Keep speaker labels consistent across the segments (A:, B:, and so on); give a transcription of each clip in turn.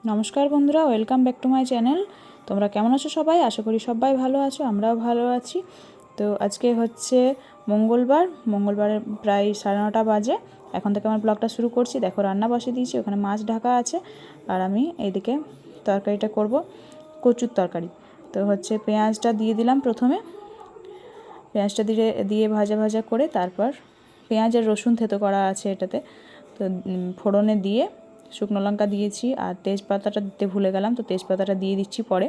A: নমস্কার বন্ধুরা, welcome back to my channel. তোমরা কেমন আছো সবাই? আশা করি সবাই ভালো আছো, আমরাও ভালো আছি। তো আজকে হচ্ছে মঙ্গলবারের প্রায় 9:30 বাজে। এখন থেকে আমার ব্লগটা শুরু করছি। দেখো রান্না বসিয়ে দিয়েছি, ওখানে মাছ ঢাকা আছে, আর আমি এইদিকে তরকারিটা করব, কচুর তরকারি। তো হচ্ছে পেঁয়াজটা দিয়ে দিলাম প্রথমে, পেঁয়াজটা দিয়ে ভাজা ভাজা করে তারপর পেঁয়াজ আর রসুন থেতো করা আছে এটাতে, তো ফোড়নে দিয়ে শুকনো লঙ্কা দিয়েছি, আর তেজপাতাটা দিতে ভুলে গেলাম, তো তেজপাতাটা দিয়ে দিচ্ছি পরে।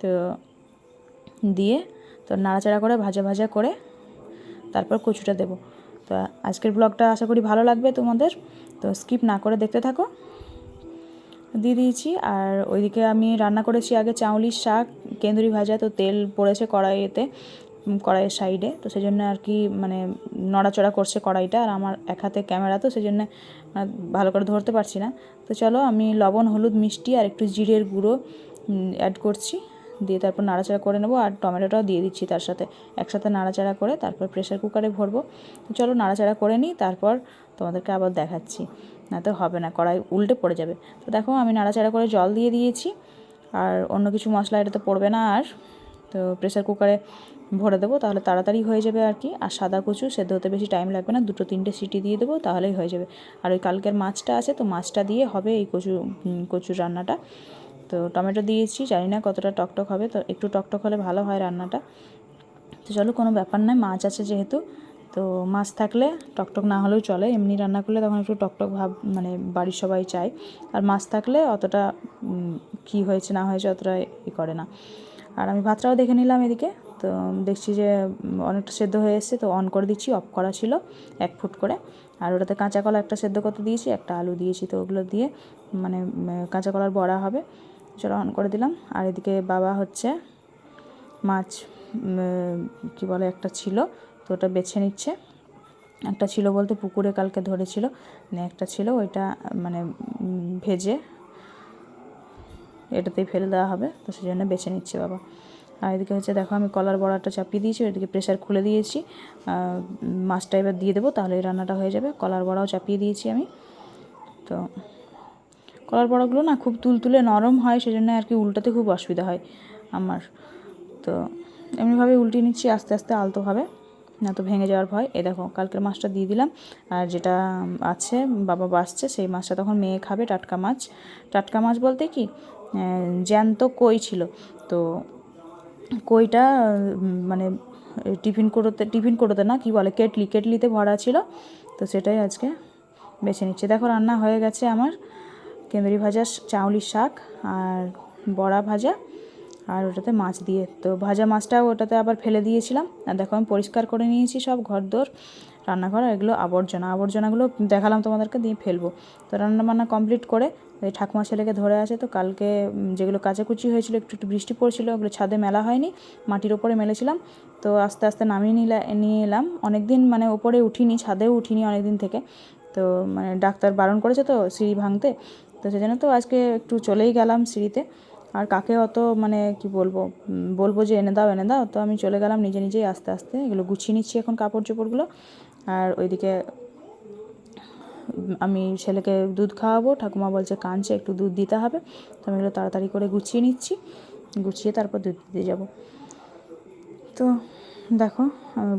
A: তো দিয়ে তো নাড়াচাড়া করে ভাজা ভাজা করে তারপর কচুটা দেব। তো আজকের ব্লগটা আশা করি ভালো লাগবে তোমাদের, তো স্কিপ না করে দেখতে থাকো। দিয়ে দিয়েছি। আর ওইদিকে আমি রান্না করেছি আগে চাউলির শাক কেন্দুরি ভাজা, তো তেল পড়েছে কড়াইয়ের সাইডে, তো সেই জন্য আর কি মানে নড়াচড়া করছে কড়াইটা, আর আমার এক হাতে ক্যামেরা, তো সেই জন্য ভালো করে ধরতে পারছি না। তো চলো আমি লবণ, হলুদ, মিষ্টি আর একটু জিরের গুঁড়ো অ্যাড করছি, দিয়ে তারপর নাড়াচাড়া করে নেবো, আর টমেটোটাও দিয়ে দিচ্ছি তার সাথে, একসাথে নাড়াচাড়া করে তারপর প্রেসার কুকারে ভরবো। তো চলো নাড়াচাড়া করে নিই, তারপর তোমাদেরকে আবার দেখাচ্ছি, না তো হবে না, কড়াই উল্টে পড়ে যাবে। তো দেখো আমি নাড়াচাড়া করে জল দিয়ে দিয়েছি, আর অন্য কিছু মশলা এটাতে পড়বে না। আর তো প্রেসার কুকারে ভরে দেবো, তাহলে তাড়াতাড়ি হয়ে যাবে আর কি। আর সাদা কচু সেদ্ধ হতে বেশি টাইম লাগবে না, 2-3টে সিটি দিয়ে দেবো, তাহলেই হয়ে যাবে। আর ওই কালকের মাছটা আছে, তো মাছটা দিয়ে হবে এই কচুর রান্নাটা। তো টমেটো দিয়েছি, জানি না কতটা টকটক হবে, তো একটু টকটক হলে ভালো হয় রান্নাটা। তো চলো কোনো ব্যাপার নয়, মাছ আছে যেহেতু, তো মাছ থাকলে টকটক না হলেও চলে, এমনি রান্না করলে তখন একটু টকটক ভাব মানে বাড়ির সবাই চায়। আর মাছ থাকলে অতটা কী হয়েছে না হয়েছে অতটা করে না। আর আমি ভাতটাও দেখে নিলাম এদিকে, তো দেখছি যে অনেকটা সেদ্ধ হয়ে এসছে, তো অন করে দিচ্ছি, অফ করা ছিল 1 ফুট করে। আর ওটাতে কাঁচা কলা একটা সেদ্ধ করতে দিয়েছি, একটা আলু দিয়েছি, তো ওগুলো দিয়ে মানে কাঁচা কলার বড়া হবে। চলো অন করে দিলাম। আর এদিকে বাবা হচ্ছে মাছ কি বলে একটা ছিল, তো ওটা বেছে নিচ্ছে। একটা ছিল বলতে পুকুরে কালকে ধরেছিল, একটা ছিল ওইটা মানে ভেজে এটাতেই ফেলে দেওয়া হবে, তো সেই জন্য বেছে নিচ্ছে বাবা। আর এদিকে হচ্ছে দেখো আমি কলার বড়াটা চাপিয়ে দিয়েছি, এদিকে প্রেসার খুলে দিয়েছি, মাছটা এবার দিয়ে দেবো, তাহলে এই রান্নাটা হয়ে যাবে। কলার বড়াও চাপিয়ে দিয়েছি আমি। তো কলার বড়াগুলো না খুব তুলতুলে নরম হয়, সেজন্য আর কি উল্টাতে খুব অসুবিধা হয় আমার। তো এমনিভাবে উল্টিয়ে নিচ্ছি আস্তে আস্তে আলতোভাবে, না তো ভেঙে যাওয়ার ভয়। এ দেখো কালকের মাছটা দিয়ে দিলাম, আর যেটা আছে বাবা বাসছে সেই মাছটা তখন মেয়ে খাবে। টাটকা মাছ বলতে কি জ্যান্ত কই ছিল, তো কইটা মানে টিফিন কোটোতে না কি বলে কেটলিতে ভরা ছিল, তো সেটাই আজকে বেছে নিচ্ছে। দেখো রান্না হয়ে গেছে আমার, কেন্দুরি ভাজা, চাউলির শাক আর বড়া ভাজা, আর ওটাতে মাছ দিয়ে, তো ভাজা মাছটাও ওটাতে আবার ফেলে দিয়েছিলাম। আর দেখো আমি পরিষ্কার করে নিয়েছি সব ঘরদোর, রান্নাঘর, এগুলো আবর্জনাগুলো দেখালাম তোমাদেরকে, দিয়ে ফেলবো। তো রান্নাবান্না কমপ্লিট করে এই ঠাকুমা ছেলেকে ধরে আছে, তো কালকে যেগুলো কাচাকুচি হয়েছিল, একটু একটু বৃষ্টি পড়ছিল, ওগুলো ছাদে মেলা হয়নি, মাটির ওপরে মেলেছিলাম। তো আস্তে আস্তে নামিয়ে নিয়ে এলাম। অনেক দিন মানে ওপরে উঠিনি, ছাদেও উঠিনি অনেক দিন থেকে, তো মানে ডাক্তার বারণ করেছে তো সিঁড়ি ভাঙতে, তো সেজন্য তো আজকে একটু চলেই গেলাম সিঁড়িতে। আর কাকে অত মানে কি বলবো যে এনে দাও, তো আমি চলে গেলাম নিজেই আস্তে আস্তে। এগুলো গুছিয়ে নিচ্ছি এখন কাপড় চোপড়গুলো। আর ওইদিকে আমি ছেলেকে দুধ খাওয়াবো, ঠাকুমা বলছে কাঁদছে, একটু দুধ দিতে হবে, তো আমি এগুলো তাড়াতাড়ি করে গুছিয়ে নিচ্ছি, গুছিয়ে তারপর দুধ দিতে যাব। তো দেখো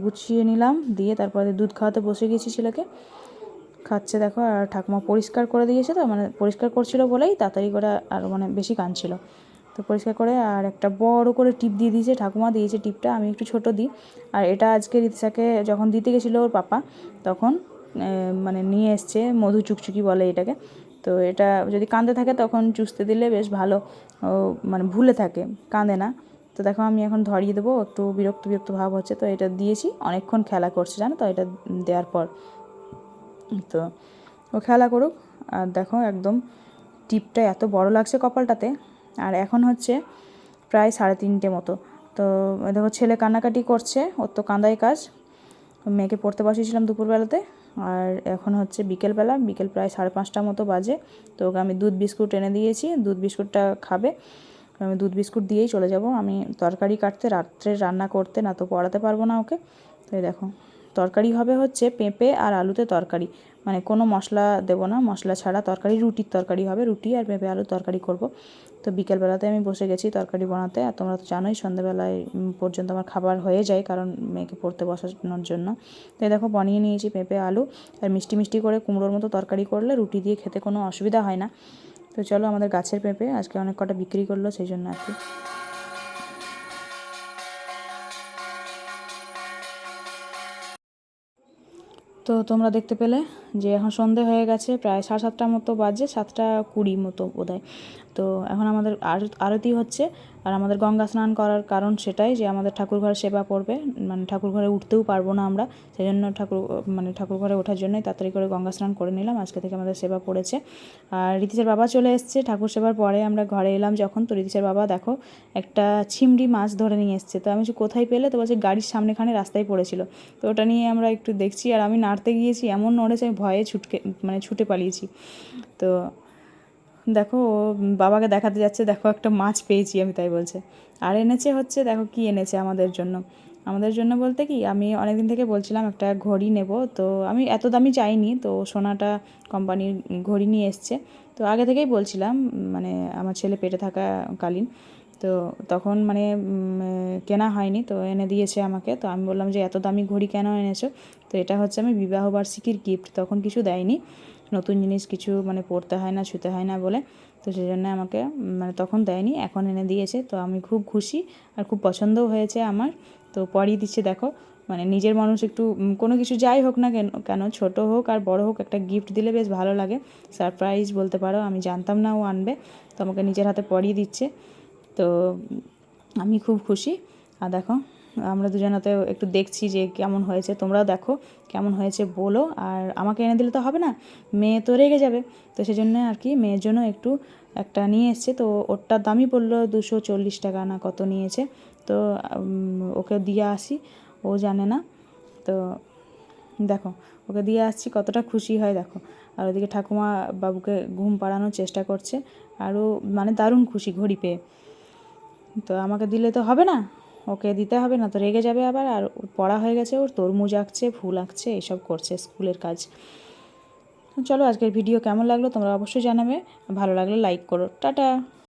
A: গুছিয়ে নিলাম, দিয়ে তারপরে দুধ খাওয়াতে বসে গেছি, ছেলেকে খাচ্ছে দেখো। আর ঠাকুমা পরিষ্কার করে দিয়েছে, তো মানে পরিষ্কার করছিল বলেই তাড়াতাড়ি করে আর মানে বেশি কাঁদছিল, তো পরিষ্কার করে আর একটা বড় করে টিপ দিয়ে দিয়েছে, ঠাকুমা দিয়েছে টিপটা, আমি একটু ছোট দিই। আর এটা আজকে রিতসাকে যখন দিতে গেছিলো ওর পাপা, তখন মানে নিয়ে এসছে মধু চুকচুকি বলে এটাকে। তো এটা যদি কাঁদে থাকে তখন চুষতে দিলে বেশ ভালো, ও মানে ভুলে থাকে, কাঁদে না। তো দেখো আমি এখন ধরিয়ে দেবো, একটু বিরক্ত ভাব হচ্ছে, তো এটা দিয়েছি, অনেকক্ষণ খেলা করছে জানো তো এটা দেওয়ার পর। তো ও খেলা করুক। আর দেখো একদম টিপটা এত বড় লাগছে কপালটাতে। আর এখন হচ্ছে প্রায় 3:30 মতো, তো দেখো ছেলে কান্নাকাটি করছে, ওর তো কাঁদাই কাজ। মেয়েকে পড়তে বসিয়েছিলাম দুপুরবেলাতে, আর এখন হচ্ছে বিকেল প্রায় 5:30 মতো বাজে। তো ওকে আমি দুধ বিস্কুট এনে দিয়েছি, দুধ বিস্কুটটা খাবে, আমি দুধ বিস্কুট দিয়েই চলে যাব আমি তরকারি কাটতে, রাত্রে রান্না করতে, না তো পড়াতে পারবো না ওকে। তাই দেখো তরকারি হবে হচ্ছে পেঁপে আর আলুতে তরকারি, মানে কোনো মশলা দেবো না, মশলা ছাড়া তরকারি, রুটির তরকারি হবে, রুটি আর পেঁপে আলুর তরকারি করব। তো বিকেলবেলাতে আমি বসে গেছি তরকারি বানাতে। আর তোমরা তো জানোই সন্ধ্যেবেলায় পর্যন্ত আমার খাবার হয়ে যায়, কারণ মেয়েকে পড়তে বসানোর জন্য। তো দেখো বানিয়ে নিয়েছি পেঁপে আলু, আর মিষ্টি মিষ্টি করে কুমড়োর মতো তরকারি করলে রুটি দিয়ে খেতে কোনো অসুবিধা হয় না। তো চলো, আমাদের গাছের পেঁপে আজকে অনেক কটা বিক্রি করলো, সেই জন্য আর কি। তো তোমরা দেখতে পেলে যে এখন সন্ধে হয়ে গেছে, প্রায় 7:30 মতো বাজে, 7:20 মতো বোধহয়। তো এখন আমাদের আরতি হচ্ছে। আর আমাদের গঙ্গা স্নান করার কারণ সেটাই যে আমাদের ঠাকুরঘরে সেবা পড়বে, মানে ঠাকুরঘরে উঠতেও পারবো না আমরা, সেই জন্য ঠাকুরঘরে ওঠার জন্যই তাড়াতাড়ি করে গঙ্গা স্নান করে নিলাম। আজকে থেকে আমাদের সেবা পড়েছে। আর ঋতিশের বাবা চলে এসছে ঠাকুর সেবার পরে, আমরা ঘরে এলাম যখন, তো ঋতিশের বাবা দেখো একটা চিংড়ি মাছ ধরে নিয়ে এসছে। তো আমি কোথায় পেলে, তো বলছে গাড়ির সামনেখানে রাস্তায় পড়েছিল। তো ওটা নিয়ে আমরা একটু দেখছি, আর আমি নাড়তে গিয়েছি, এমন নড়েছে আমি ভয়ে ছুটে পালিয়েছি। তো দেখো ও বাবাকে দেখাতে যাচ্ছে, দেখো একটা মাছ পেয়েছি আমি, তাই বলছে। আর এনেছে হচ্ছে, দেখো কি এনেছে আমাদের জন্য বলতে কি, আমি অনেক দিন থেকে বলছিলাম একটা ঘড়ি নেব। তো আমি এত দামি চাইনি, তো সোনাটা কোম্পানির ঘড়ি নিয়ে এসছে। তো আগে থেকেই বলছিলাম, মানে আমার ছেলে পেটে থাকাকালীন, তো তখন মানে কেনা হয়নি, তো এনে দিয়েছে আমাকে। তো আমি বললাম যে এত দামি ঘড়ি কেন এনেছো? তো এটা হচ্ছে আমি বিবাহবার্ষিকীর গিফট, তখন কিছু দেয়নি, নতুন জিনিস কিছু মানে পড়তে হয় না, ছুতে হয় না বলে, তো সেই জন্য আমাকে মানে তখন দেয়নি, এখন এনে দিয়েছে। তো আমি খুব খুশি, আর খুব পছন্দও হয়েছে আমার। তো পরিয়ে দিচ্ছে দেখো, মানে নিজের মানুষ একটু কোনো কিছু যাই হোক না কেন ছোট হোক আর বড় হোক, একটা গিফট দিলে বেশ ভালো লাগে, সারপ্রাইজ বলতে পারো। আমি জানতাম না ও আনবে, তো আমাকে নিজের হাতে পরিয়ে দিচ্ছে। তো আমি খুব খুশি। আর দেখো আমরা দুজনাতে একটু দেখছি যে কেমন হয়েছে, তোমরাও দেখো কেমন হয়েছে বলো। আর আমাকে এনে দিলে তো হবে না, মেয়ে তো রেগে যাবে। তো সেই জন্য আর কি মেয়ের জন্য একটু একটা নিয়ে এসছে। তো ওরটার দামই পড়লো 240 টাকা না কত নিয়েছে। তো ওকে দিয়ে আসি, ও জানে না। তো দেখো ওকে দিয়ে আসছি, কতটা খুশি হয় দেখো। আর ওদিকে ঠাকুমা বাবুকে ঘুম পাড়ানোর চেষ্টা করছে, আরও মানে দারুণ খুশি ঘড়ি পেয়ে। তো আমাকে দিলে তো হবে না, ওকে দিতে হবে না, তো রেগে যাবে আবার। আর পড়া হয়ে গেছে, ওর তরমুজ আঁকছে, ফুল আঁকছে, এইসব করছে স্কুলের কাজ। চলো, আজকের ভিডিও কেমন লাগলো তোমরা অবশ্যই জানাবে, ভালো লাগলে লাইক করো। টাটা।